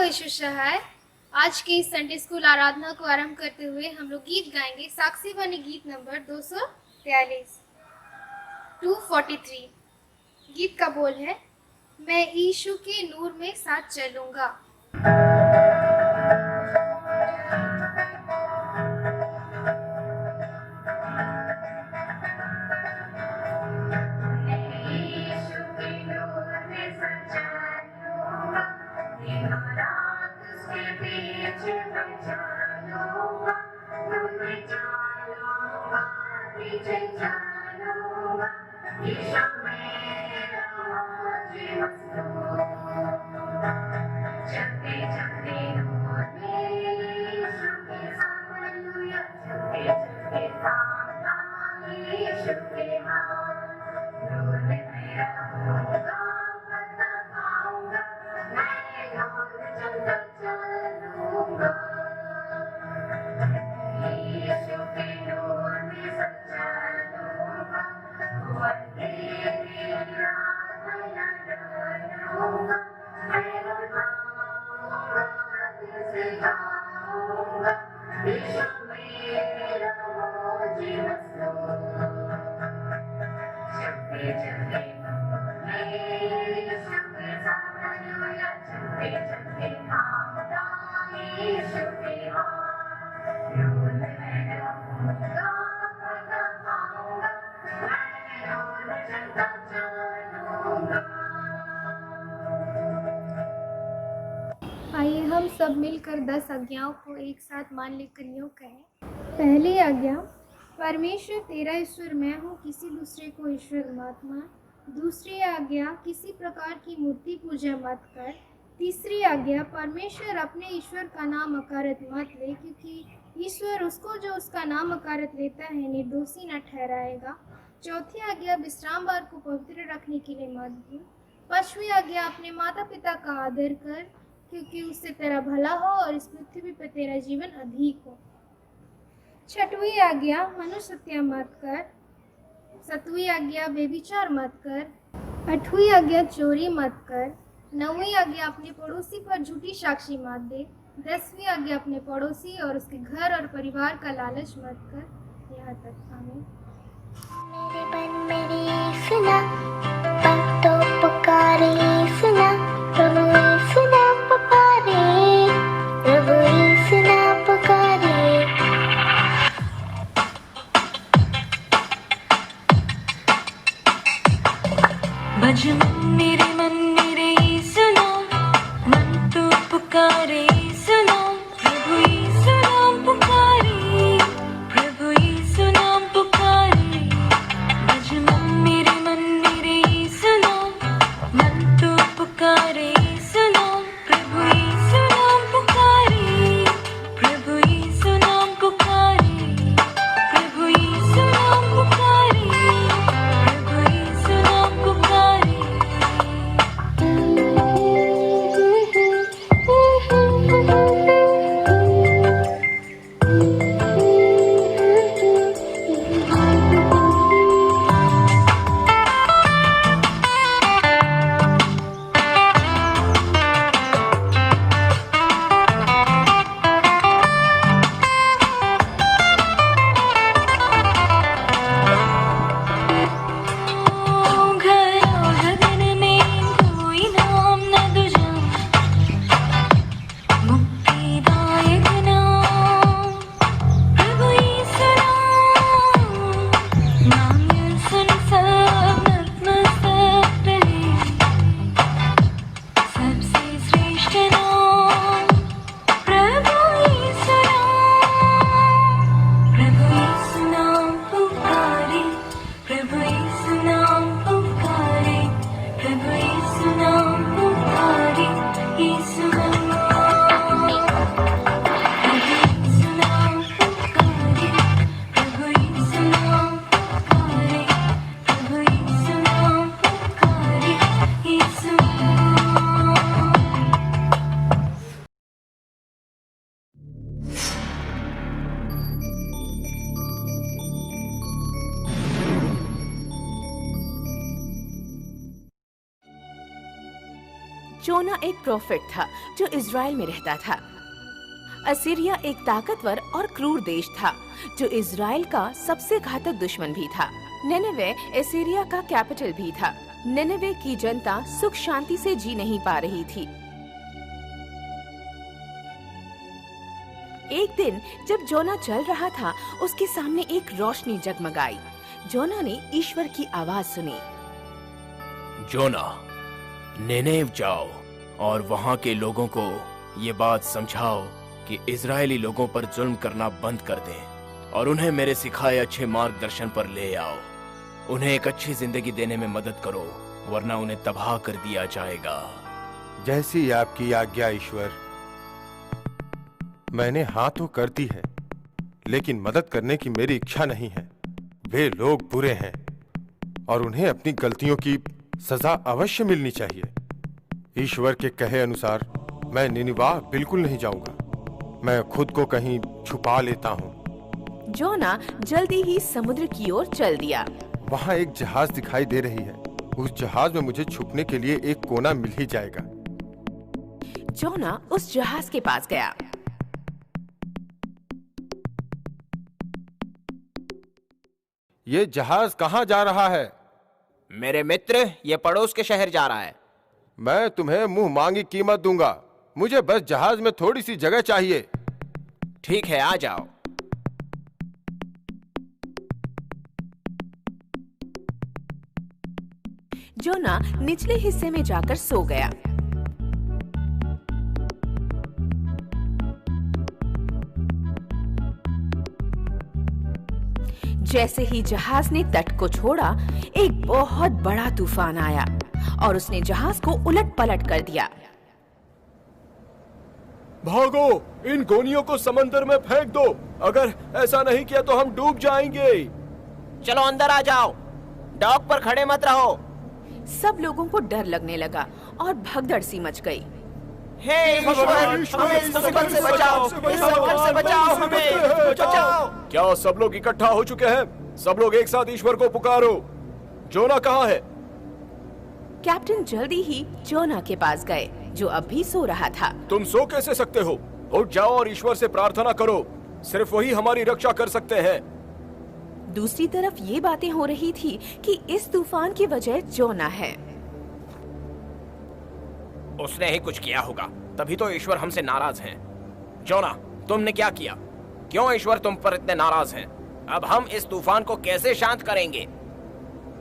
यीशु सहाय। आज की Sunday school आराधना को आरंभ करते हुए हम लोग गीत गाएंगे। साक्षी वाणी गीत नंबर 243 243। गीत का बोल है, मैं यीशु के नूर में साथ चलूंगा। आइए हम सब मिलकर 10 आज्ञाओं को एक साथ मान लेकर यूँ कहें। पहली आज्ञा, परमेश्वर तेरा ईश्वर मैं हूँ, किसी दूसरे को ईश्वर मत मान। दूसरी आज्ञा, किसी प्रकार की मूर्ति पूजा मत कर। तीसरी आज्ञा, परमेश्वर अपने ईश्वर का नाम अकारत मत ले, क्योंकि ईश्वर उसको जो उसका नाम अकारत लेता है निर्दोषी न ठहराएगा। चौथी आज्ञा, विश्रामवार को पवित्र रखने के लिए मत भूल। पांचवी आज्ञा, अपने माता पिता का आदर कर, क्योंकि उससे तेरा भला हो और इस पृथ्वी पर तेरा जीवन अधिक हो। छठवीं आज्ञा, मनुष्य हत्या मत कर। सातवीं आज्ञा, व्यभिचार मत कर। आठवीं आज्ञा, चोरी मत कर। नौवीं आज्ञा, अपने पड़ोसी पर झूठी साक्षी मत दे। 10वीं आज्ञा, अपने पड़ोसी और उसके घर और परिवार का लालच मत कर। यहाँ तक। आमीन। मेरे मन मेरी सुना, पल तो पुकारे सुना, प्रभु सुना पुकारे, प्रभु सुना पुकारे। भजन मन मेरे सुना, मन तो पुकारे सुना, प्रभु सुना पुकारे, प्रभु सुना पुकारे। भजन मन मेरे सुना, मन तो जोना एक प्रोफेट था जो इज़राइल में रहता था। असीरिया एक ताकतवर और क्रूर देश था जो इज़राइल का सबसे घातक दुश्मन भी था। निनेवे असीरिया का कैपिटल भी था। निनेवे की जनता सुख शांति से जी नहीं पा रही थी। एक दिन जब जोना चल रहा था, उसके सामने एक रोशनी जगमगाई। जोना ने ईश्वर की आवाज सुनी। जोना, निनेव जाओ और वहाँ के लोगों को ये बात समझाओ कि इजरायली लोगों पर जुल्म करना बंद कर दें और उन्हें मेरे सिखाए अच्छे मार्गदर्शन पर ले आओ। उन्हें एक अच्छी जिंदगी देने में मदद करो, वरना उन्हें तबाह कर दिया जाएगा। जैसी आपकी आज्ञा ईश्वर। मैंने हाँ तो कर दी है, लेकिन मदद करने की मेरी इच्छा नहीं है। वे लोग बुरे हैं और उन्हें अपनी गलतियों की सजा अवश्य मिलनी चाहिए। ईश्वर के कहे अनुसार मैं निनिवा बिल्कुल नहीं जाऊंगा। मैं खुद को कहीं छुपा लेता हूँ। जोना जल्दी ही समुद्र की ओर चल दिया। वहाँ एक जहाज दिखाई दे रही है। उस जहाज में मुझे छुपने के लिए एक कोना मिल ही जाएगा। जोना उस जहाज के पास गया। ये जहाज कहाँ जा रहा है? मेरे मित्र, ये पड़ोस के शहर जा रहा है। मैं तुम्हें मुंह मांगी कीमत दूंगा। मुझे बस जहाज में थोड़ी सी जगह चाहिए। ठीक है, आ जाओ। जोना निचले हिस्से में जाकर सो गया। जैसे ही जहाज ने तट को छोड़ा, एक बहुत बड़ा तूफान आया और उसने जहाज को उलट-पलट कर दिया। भागो, इन गोनियों को समंदर में फेंक दो। अगर ऐसा नहीं किया तो हम डूब जाएंगे। चलो अंदर आ जाओ, डॉक पर खड़े मत रहो। सब लोगों को डर लगने लगा और भगदड़ सी मच गई। हे ईश्वर, हमें इस मुसीबत से बचाओ, इस संकट से बचाओ, हमें बचाओ। क्या सब लोग इकट्ठा हो चुके हैं? सब लोग एक साथ ईश्वर को पुकारो। जोना कहाँ है? कैप्टन जल्दी ही जोना के पास गए, जो अब भी सो रहा था। तुम सो कैसे सकते हो? उठ जाओ और ईश्वर से प्रार्थना करो। सिर्फ वही हमारी रक्षा कर सकते हैं। दूसरी तरफ ये बातें हो रही थी कि इस तूफान की वजह जोना है। उसने ही कुछ किया होगा, तभी तो ईश्वर हमसे नाराज हैं। जोना, तुमने क्या किया? क्यों ईश्वर तुम पर इतने नाराज हैं? अब हम इस तूफान को कैसे शांत करेंगे?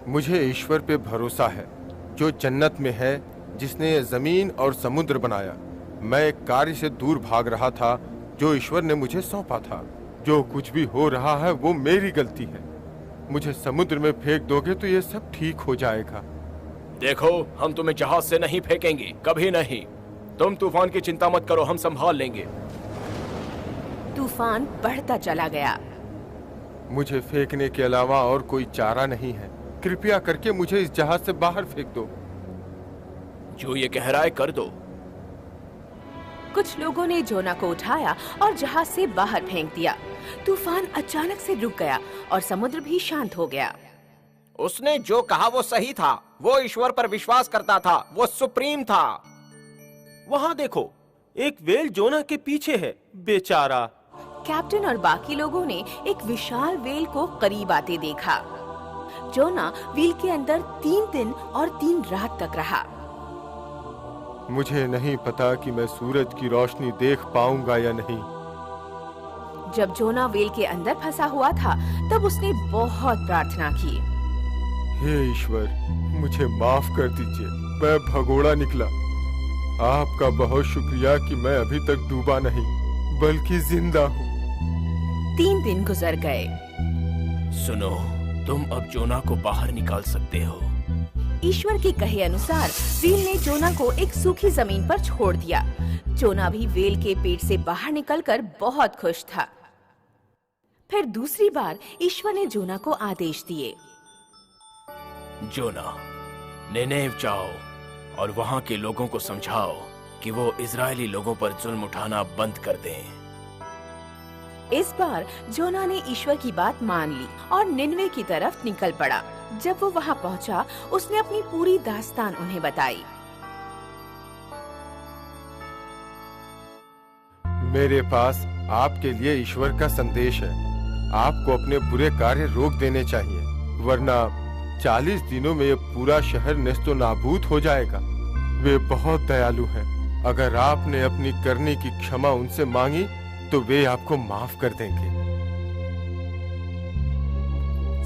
मुझे ईश्वर पे भरोसा है, जो जन्नत में है, जिसने ये जमीन और समुद्र बनाया। मैं एक कार्य से दूर भाग रहा था जो ईश्वर ने मुझे सौंपा था। जो कुछ भी हो रहा है वो मेरी गलती है। मुझे समुद्र में फेंक दोगे तो ये सब ठीक हो जाएगा। देखो, हम तुम्हें जहाज से नहीं फेंकेंगे, कभी नहीं। तुम तूफान की चिंता मत करो, हम संभाल लेंगे। तूफान बढ़ता चला गया। मुझे फेंकने के अलावा और कोई चारा नहीं है। कृपया करके मुझे इस जहाज से बाहर फेंक दो। जो ये कह रहा है कर दो। कुछ लोगों ने जोना को उठाया और जहाज से बाहर फेंक दिया। तूफान अचानक से रुक गया और समुद्र भी शांत हो गया। उसने जो कहा वो सही था। वो ईश्वर पर विश्वास करता था, वो सुप्रीम था। वहाँ देखो, एक वेल जोना के पीछे है, बेचारा। कैप्टन और बाकी लोगों ने एक विशाल वेल को करीब आते देखा। जोना व्हील के अंदर 3 दिन और 3 रात तक रहा। मुझे नहीं पता कि मैं सूरज की रोशनी देख पाऊंगा या नहीं। जब जोना वेल के अंदर फंसा हुआ था, तब उसने बहुत प्रार्थना की। हे ईश्वर, मुझे माफ कर दीजिए, मैं भगोड़ा निकला। आपका बहुत शुक्रिया कि मैं अभी तक डूबा नहीं, बल्कि जिंदा हूँ। 3 दिन गुजर गए। सुनो, तुम अब जोना को बाहर निकाल सकते हो। ईश्वर के कहे अनुसार व्हील ने जोना को एक सूखी जमीन पर छोड़ दिया। जोना भी वेल के पेट से बाहर निकलकर बहुत खुश था। फिर दूसरी बार ईश्वर ने जोना को आदेश दिए। जोना, निनेव जाओ और वहाँ के लोगों को समझाओ कि वो इजरायली लोगों पर जुल्म उठाना बंद कर दें। इस बार जोना ने ईश्वर की बात मान ली और निनवे की तरफ निकल पड़ा। जब वो वहाँ पहुँचा, उसने अपनी पूरी दास्तान उन्हें बताई। मेरे पास आपके लिए ईश्वर का संदेश है। आपको अपने बुरे कार्य रोक देने चाहिए, वरना 40 दिनों में ये पूरा शहर नेस्तो नाबूद हो जाएगा। वे बहुत दयालु हैं। अगर आपने अपनी करने की क्षमा उनसे मांगी तो वे आपको माफ कर देंगे।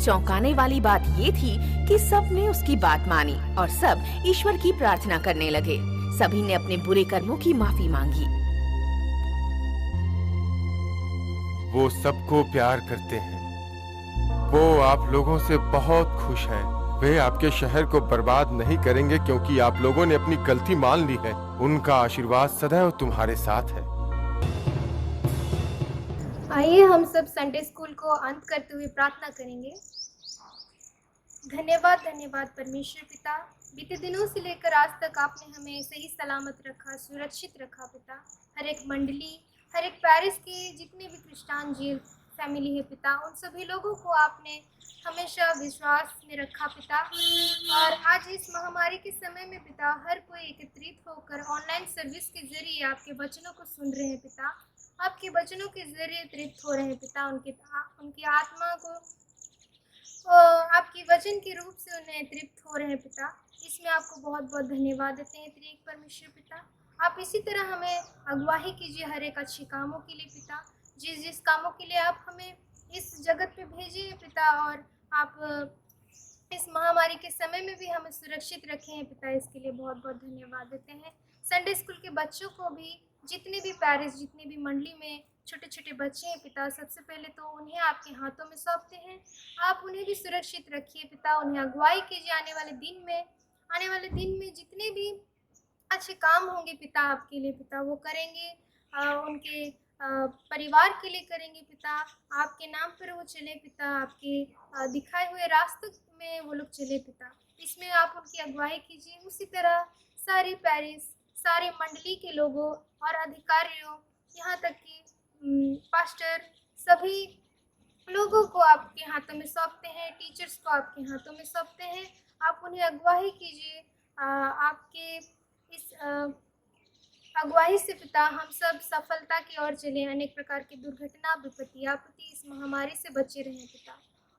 चौंकाने वाली बात ये थी कि सब ने उसकी बात मानी और सब ईश्वर की प्रार्थना करने लगे। सभी ने अपने बुरे कर्मों की माफी मांगी। वो सबको प्यार करते हैं। वो आप लोगों से बहुत खुश हैं। वे आपके शहर को बर्बाद नहीं करेंगे क्योंकि आप लोगों ने अपनी गलती मान ली है। उनका आशीर्वाद सदैव तुम्हारे साथ है। आइए हम सब संडे स्कूल को अंत करते हुए प्रार्थना करेंगे। धन्यवाद धन्यवाद परमेश्वर पिता, बीते दिनों से लेकर आज तक आपने हमें सही सलामत रखा, सुरक्षित रखा पिता। हर एक मंडली, हर एक पेरिस के जितने भी क्रिश्चियन जीव फैमिली है पिता, उन सभी लोगों को आपने हमेशा विश्वास में रखा पिता। और आज इस महामारी के समय में पिता, हर कोई एकत्रित होकर ऑनलाइन सर्विस के जरिए आपके वचनों को सुन रहे हैं पिता। आपके वचनों के जरिए तृप्त हो रहे हैं पिता। उनकी आत्मा को आपकी वचन के रूप से उन्हें तृप्त हो रहे हैं पिता। इसमें आपको बहुत बहुत धन्यवाद देते हैं त्रिएक परमेश्वर पिता। आप इसी तरह हमें अगुवाही कीजिए हर एक अच्छे कामों के लिए पिता। जिस जिस कामों के लिए आप हमें इस जगत पे भेजे हैं पिता, और आप इस महामारी के समय में भी हमें सुरक्षित रखे हैं पिता, इसके लिए बहुत बहुत धन्यवाद देते हैं। संडे स्कूल के बच्चों को भी, जितने भी पेरिस, जितने भी मंडली में छोटे छोटे बच्चे हैं पिता, सबसे पहले तो उन्हें आपके हाथों में सौंपते हैं। आप उन्हें भी सुरक्षित रखिए पिता, उन्हें अगुवाई कीजिए। आने वाले दिन में जितने भी अच्छे काम होंगे पिता आपके लिए पिता, वो करेंगे, उनके परिवार के लिए करेंगे पिता। आपके नाम पर वो चले पिता, आपके दिखाए हुए रास्ते में वो लोग चले पिता। इसमें आप उनकी अगुवाई कीजिए। उसी तरह सारे पेरिस, सारे मंडली के लोगों और अधिकारियों, यहाँ तक कि पास्टर, सभी लोगों को आपके हाथों में सौंपते हैं। टीचर्स को आपके हाथों में सौंपते हैं। आप उन्हें अगुवाही कीजिए। आपके इस अगुवाही से पिता हम सब सफलता की ओर चले। अनेक प्रकार की दुर्घटना, विपत्ति, आपत्ति, इस महामारी से बचे रहें पिता।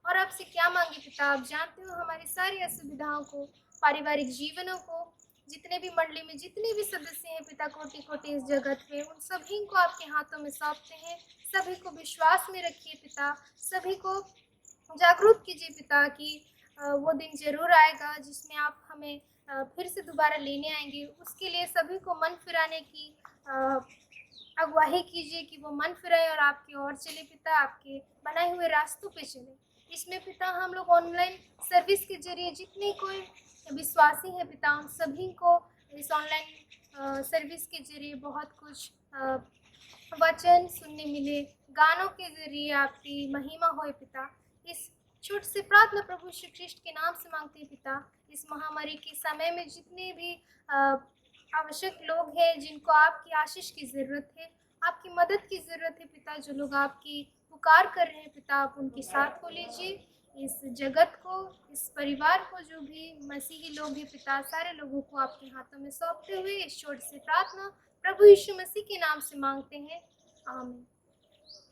और आपसे क्या मांगे पिता, आप जानते हो हमारी सारी असुविधाओं को, पारिवारिक जीवनों को, जितने भी मंडली में जितने भी सदस्य हैं पिता, कोटि कोटि इस जगत में, उन सभी को आपके हाथों में सौंपते हैं। सभी को विश्वास में रखिए पिता। सभी को जागरूक कीजिए पिता कि वो दिन जरूर आएगा जिसमें आप हमें फिर से दोबारा लेने आएंगे। उसके लिए सभी को मन फिराने की अगुवाही कीजिए कि वो मन फिराए और आपकी ओर चले पिता, आपके बनाए हुए रास्तों पे चले। इसमें पिता हम लोग ऑनलाइन सर्विस के जरिए जितने कोई विश्वासी हैं पिता, उन सभी को इस ऑनलाइन सर्विस के जरिए बहुत कुछ वचन सुनने मिले, गानों के जरिए आपकी महिमा होए पिता। इस छोट से प्रार्थना प्रभु श्री कृष्ण के नाम से मांगते हैं पिता। इस महामारी के समय में जितने भी आवश्यक लोग हैं, जिनको आपकी आशीष की ज़रूरत है, आपकी मदद की ज़रूरत है पिता, जो लोग आपकी पुकार कर रहे हैं पिता, आप उनके साथ हो लीजिए। इस जगत को, इस परिवार को, जो भी मसीही लोग हैं पिता, सारे लोगों को आपके हाथों में सौंपते हुए इस छोट से प्रार्थना प्रभु यीशु मसीह के नाम से मांगते हैं, आमीन।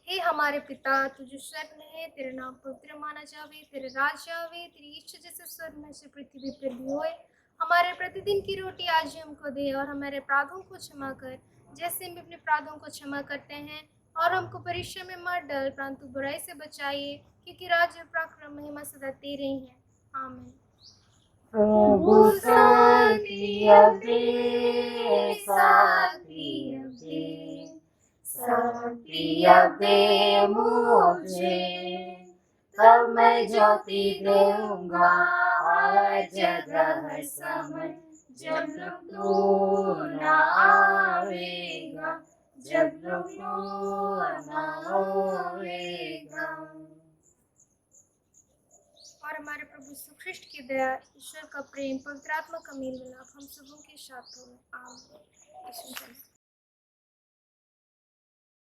हे हमारे पिता, तू जो स्वर्ग में है, तेरा नाम पवित्र माना जावे, तेरा राज आवे, तेरी इच्छा जैसे स्वर्ग में से पृथ्वी पर भी होए। हमारे प्रतिदिन की रोटी आज हमको दे, और हमारे अपराधों को क्षमा कर जैसे हम अपने अपराधों को क्षमा करते हैं। और हमको परीक्षा में मत डाल, परंतु बुराई से बचाइए, क्योंकि राज्य, पराक्रम, महिमा सदा तेरे ही है, आमीन। प्रभु शांति अबे, शांति अबे, शांति अबे मुझे, तब मैं ज्योति दूंगा हर जगह समय, जब तू न आवेगा, जब तू न आवेगा। और हमारे प्रभु यीशु ख्रिस्ट की दया, ईश्वर का प्रेम, पवित्र आत्मा का मेल मिलाप हम सबों के साथ हो, आमीन।